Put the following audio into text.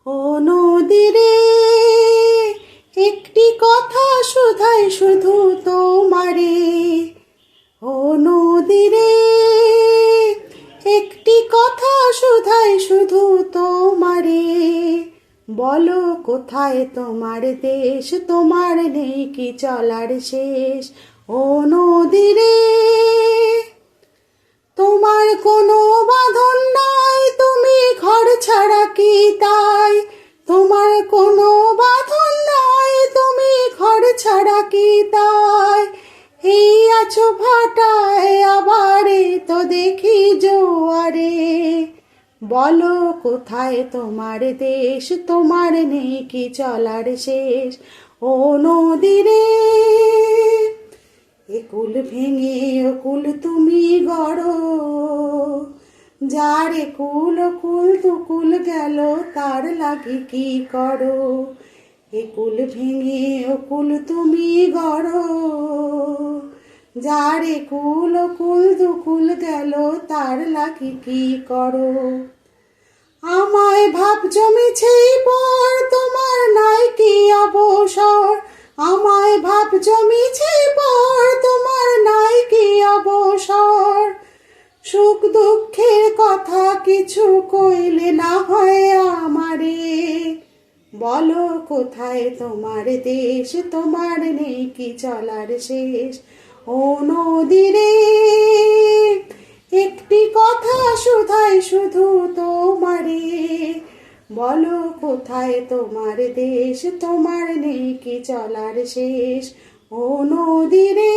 ও নদী রে, একটি কথা শুধাই শুধু তোমারে। ও নদী রে, একটি কথা শুধাই শুধু তোমারে। বলো কোথায় তোমার দেশ, তোমার নেই কি চলার শেষ। ও নদী রে, তোমার কোনো বাঁধন নাই, তুমি ঘর ছাড়া কি তাই। তোমার কোনো বাঁধন নাই, তুমি ঘর ছাড়া কি তাই। এই আছো ভাটায় আবারে তো দেখি জোয়ারে। বলো কোথায় তোমার দেশ, তোমার নেই কি চলার শেষ। ও নদী রে, একুল ভেঙে অকুল তুমি গড়ো। যার একুল অকুল দুকুল গেল, তার লাগি কি করো। একুল ভেঙে অকুল তুমি গড়ো। যার একুল অকুল দুকুল গেল, তার লাগি কি করো। আমায় ভাব জমেছে পর, তোমার নাই কি অবসর। আমায় ভাব জমেছে পর, তোমার নাই কি অবসর। সুখ দুঃখের কথা কিছু কইলে না হয় আমারে। বলো কোথায় তোমার দেশ, তোমার নেই কি চলার শেষ। ও নদী রে, একটি কথা শুধাই শুধু তোমারে। বলো কোথায় তোমার দেশ, তোমার নেই কি চলার শেষ। ও নদী রে।